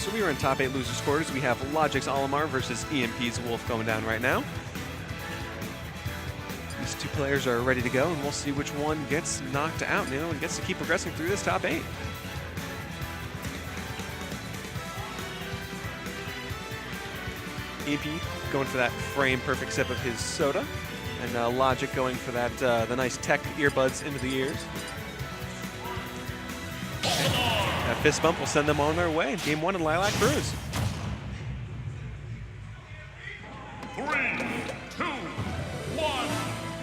So we are in top 8 losers quarters. We have Logic's Olimar versus EMP's Wolf going down right now. These two players are ready to go, and we'll see which one gets knocked out, and gets to keep progressing through this top 8. EMP going for that frame perfect sip of his soda, and Logic going for that the nice tech earbuds into the ears. That fist bump will send them on their way. Game 1 in Lilac Cruise. 3, 2, 1,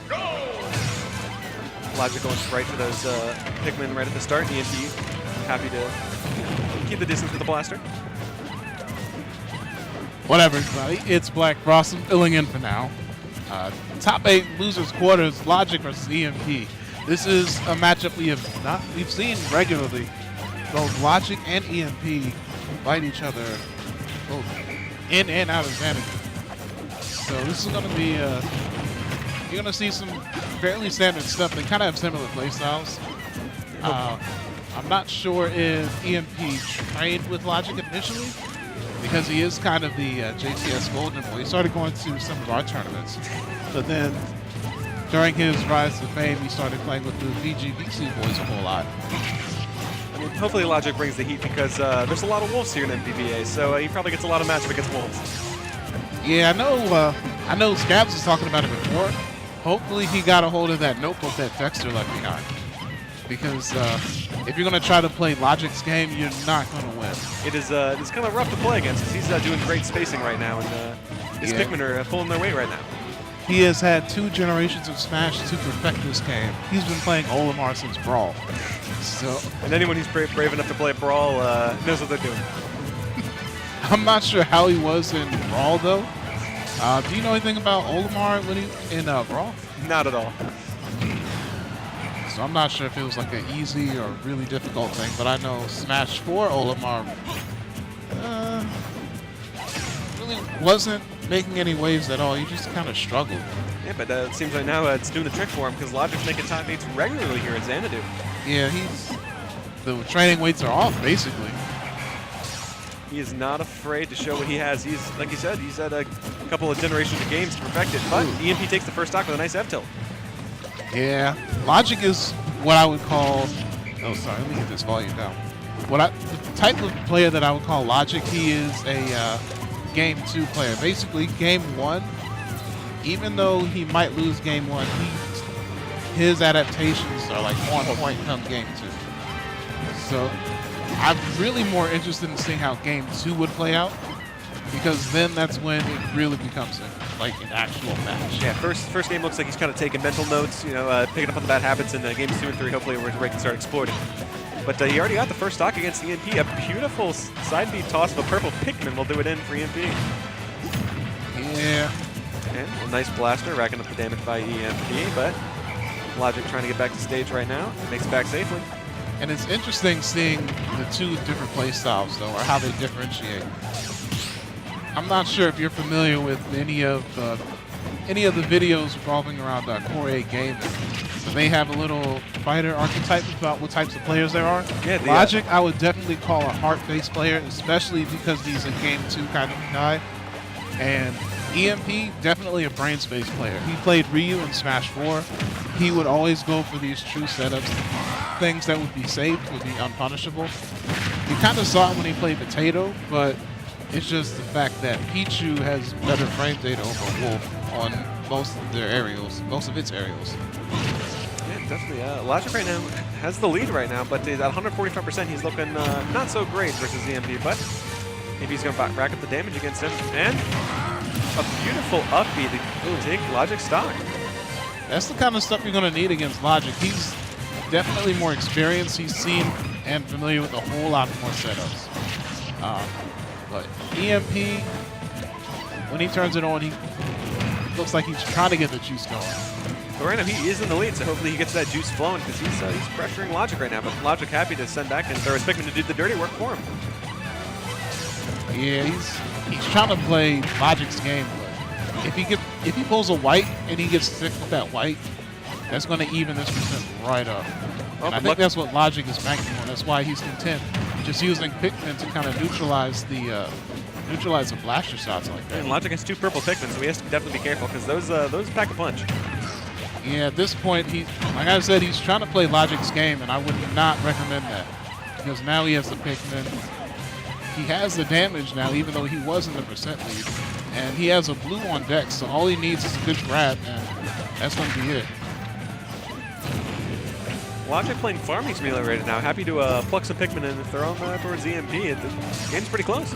go! Logic going straight for those Pikmin right at the start. EMP happy to keep the distance with the blaster. Whatever, everybody. It's Black Frost filling in for now. Top 8 losers quarters, Logic versus EMP. This is a matchup we've seen regularly. Both Logic and EMP fight each other both in and out of Xanadu. So this is going to be, you're going to see some fairly standard stuff. They kind of have similar playstyles. I'm not sure if EMP trained with Logic initially, because he is kind of the JCS golden boy. He started going to some of our tournaments, but then during his rise to fame, he started playing with the VGBC boys a whole lot. I mean, hopefully Logic brings the heat, because there's a lot of wolves here in MPVA, so he probably gets a lot of matchup against wolves. Yeah, I know Scabs was talking about it before. Hopefully he got a hold of that notebook that Dexter left behind, because if you're going to try to play Logic's game, you're not going to win. It's kind of rough to play against, because he's doing great spacing right now, and his Pikmin are pulling their weight right now. He has had 2 generations of Smash to perfect this game. He's been playing Olimar since Brawl. So, and anyone who's brave enough to play Brawl knows what they're doing. I'm not sure how he was in Brawl, though. Do you know anything about Olimar when he in Brawl? Not at all. So I'm not sure if it was like an easy or really difficult thing, but I know Smash 4 Olimar really wasn't making any waves at all. He just kind of struggled. Yeah, but it seems like now it's doing the trick for him, because Logic's making top 8s regularly here at Xanadu. Yeah, the training weights are off, basically. He is not afraid to show what he has. He's, like you said, he's had a couple of generations of games to perfect it, but EMP takes the first stock with a nice F-tilt. Yeah, Logic is what I would call, oh sorry, let me get this volume down. The type of player that I would call Logic, he is a game 2 player. Basically, game 1, even though he might lose game 1, his adaptations are like on point come game 2. So I'm really more interested in seeing how game 2 would play out, because then that's when it really becomes like an actual match. Yeah, first game looks like he's kind of taking mental notes, picking up on the bad habits, and games 2 and 3 hopefully where he can start exploiting. But he already got the first stock against EMP. A beautiful side B toss of a purple Pikmin will do it in for EMP. Yeah. And a nice blaster racking up the damage by EMP, but Logic trying to get back to stage right now. Makes it back safely. And it's interesting seeing the 2 different play styles, though, or how they differentiate. I'm not sure if you're familiar with any of the videos revolving around Core 8 gaming, but they have a little fighter archetype about what types of players there are. Yeah, Logic, I would definitely call a heart-based player, especially because he's a game 2 kind of guy. And EMP, definitely a brain space player. He played Ryu in Smash 4. He would always go for these true setups. Things that would be safe, would be unpunishable. You kind of saw it when he played Potato, but it's just the fact that Pichu has better frame data over Wolf on most of its aerials. Yeah, definitely. Logic right now has the lead right now, but at 145%, he's looking not so great versus EMP, but maybe he's going to rack up the damage against him. And a beautiful upbeat to take Logic stock. That's the kind of stuff you're going to need against Logic. He's definitely more experienced. He's seen and familiar with a whole lot more setups. But EMP, when he turns it on, he looks like he's trying to get the juice going. But right now he is in the lead, so hopefully he gets that juice flowing, because he's pressuring Logic right now. But Logic happy to send back and throw his Pikmin to do the dirty work for him. Yeah, he's trying to play Logic's game, but if he pulls a white and he gets sick with that white, that's going to even this percent right up. And I think that's what Logic is banking on. That's why he's content just using Pikmin to kind of neutralize the blaster shots like that. And Logic has 2 purple Pikmin, so he has to definitely be careful because those pack a punch. Yeah, at this point, like I said, he's trying to play Logic's game, and I would not recommend that because now he has the Pikmin. He has the damage now, even though he was in the percent lead, and he has a blue on deck, so all he needs is a good grab, and that's going to be it. Logic playing farming simulator right now. Happy to pluck some Pikmin and throw them towards EMP. The game's pretty close.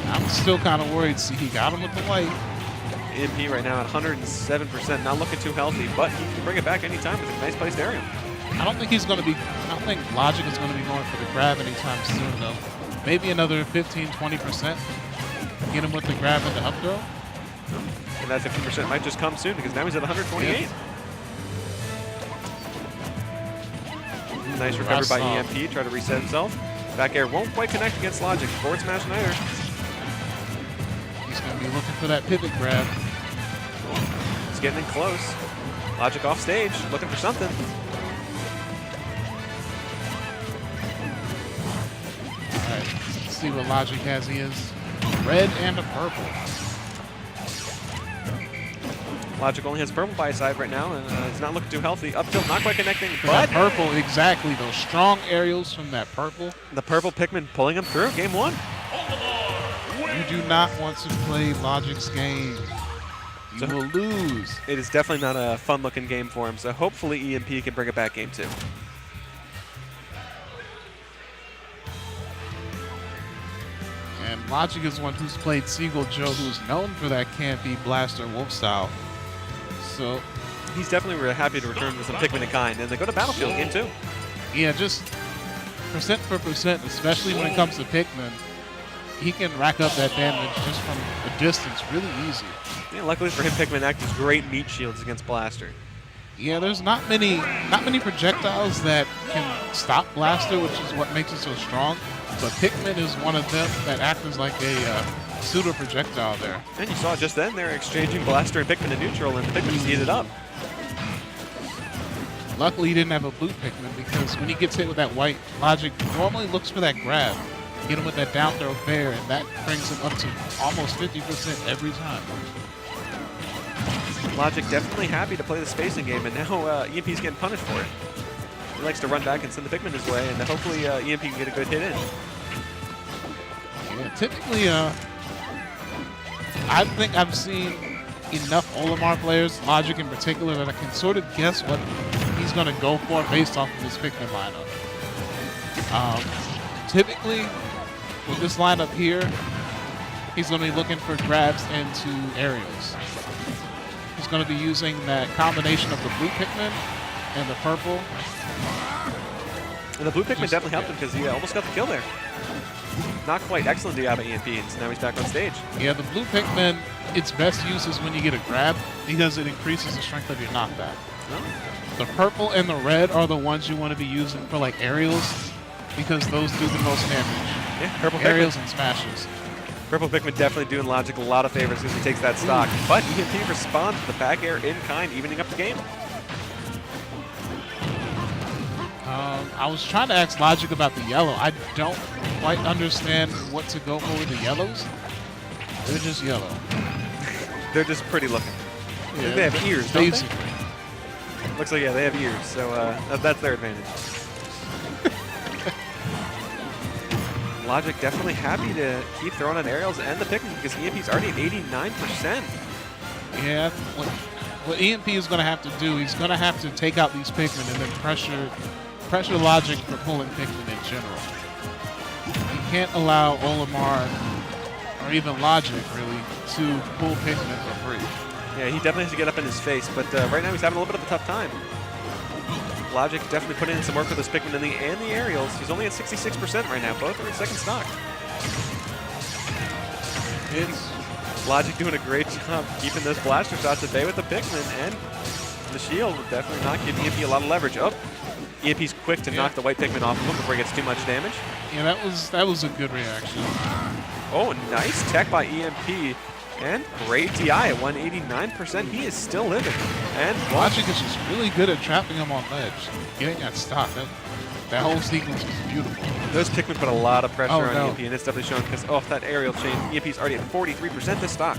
I'm still kind of worried. See, he got him with the light. EMP right now at 107%, not looking too healthy, but he can bring it back anytime with a nice placed aerial. I don't think Logic is going to be going for the grab anytime soon, though. Maybe another 15-20%. Get him with the grab and the up throw. And that 15% might just come soon because now he's at 128. Yeah. Nice recovery by EMP, try to reset himself. Back air won't quite connect against Logic. Forward smash Niter. He's going to be looking for that pivot grab. He's getting in close. Logic off stage, looking for something. All right, let's see what Logic has. He is red and a purple. Logic only has purple by his side right now, and it's not looking too healthy. Up tilt, not quite connecting, but that purple, exactly. Those strong aerials from that purple. The purple Pikmin pulling him through. Game 1. You do not want to play Logic's game. You will lose. It is definitely not a fun-looking game for him, so hopefully EMP can bring it back Game 2. And Logic is one who's played Seagull Joe, who's known for that campy blaster wolf style. So he's definitely really happy to return to some Pikmin in kind, and they go to Battlefield Game 2. Yeah, just percent for percent, especially when it comes to Pikmin, he can rack up that damage just from a distance really easy. Yeah, luckily for him, Pikmin act as great meat shields against Blaster. Yeah, there's not many projectiles that can stop Blaster, which is what makes it so strong. But Pikmin is one of them that acts as like a pseudo projectile there. And you saw just then they're exchanging Blaster and Pikmin in neutral, and the Pikmin just heated up. Luckily, he didn't have a blue Pikmin because when he gets hit with that white, Logic normally looks for that grab. Get him with that down throw fair, and that brings him up to almost 50% every time. Logic definitely happy to play the spacing game, and now EMP's getting punished for it. He likes to run back and send the Pikmin his way, and hopefully EMP can get a good hit in. Yeah, typically, I think I've seen enough Olimar players, Logic in particular, that I can sort of guess what he's going to go for based off of his Pikmin lineup. Typically, with this lineup here, he's going to be looking for grabs into aerials. He's going to be using that combination of the blue Pikmin and the purple. And the blue Pikmin definitely helped him because he almost got the kill there. Not quite excellent to have EMP, and so now he's back on stage. Yeah, the blue Pikmin, its best use is when you get a grab because it increases the strength of your knockback. Oh. The purple and the red are the ones you want to be using for like aerials because those do the most damage. Yeah, purple Aerials Pikmin. and smashes. Purple Pikmin definitely doing Logic a lot of favors because he takes that stock. But EMP responds to the back air in kind, evening up the game. I was trying to ask Logic about the yellow. I don't quite understand what to go for with the yellows. They're just yellow. They're just pretty looking. Yeah, They have ears, don't basically. they? Looks like, yeah, they have ears, so that's their advantage. Logic definitely happy to keep throwing on aerials and the Pikmin because EMP's already at 89%. Yeah, what EMP is going to have to do, he's going to have to take out these Pikmin and then pressure Logic for pulling Pikmin in general. You can't allow Olimar or even Logic really to pull Pikmin for free. Yeah, he definitely has to get up in his face, but right now he's having a little bit of a tough time. Logic definitely putting in some work with his Pikmin and the aerials. He's only at 66% right now. Both are in second stock. It's Logic doing a great job keeping those blaster shots at bay with the Pikmin, and the shield would definitely not give EMP a lot of leverage. Oh, EMP's quick to knock the white Pikmin off of him before he gets too much damage. Yeah, that was a good reaction. Oh, nice tech by EMP. And great TI at 189%. He is still living. And Logic is just really good at trapping him on ledge, getting that stock. That whole sequence was beautiful. Those Pikmin put a lot of pressure Oh, on no. EMP, and it's definitely shown because off that aerial chain, EMP's already at 43% this stock.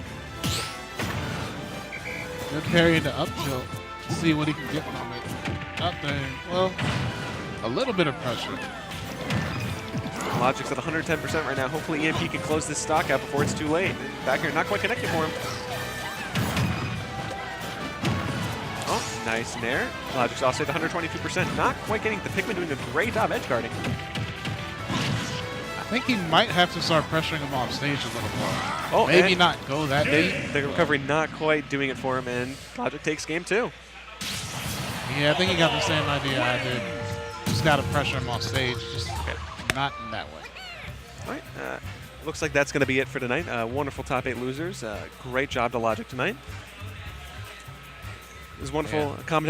Good parry into up tilt. See what he can get from it. Up there. Well, a little bit of pressure. Logic's at 110% right now. Hopefully EMP can close this stock out before it's too late. Back here, not quite connected for him. Oh, nice nair. Logic's also at 122%. Not quite getting the Pikmin doing a great job edge guarding. I think he might have to start pressuring him off stage a little more. Oh, maybe and not go that deep. the recovery not quite doing it for him, and Logic takes game 2. Yeah, I think he got the same idea I did. Just got to pressure him off stage, just not in that way. All right, looks like that's going to be it for tonight. Wonderful top 8 losers. Great job to Logic tonight. It was wonderful commentating.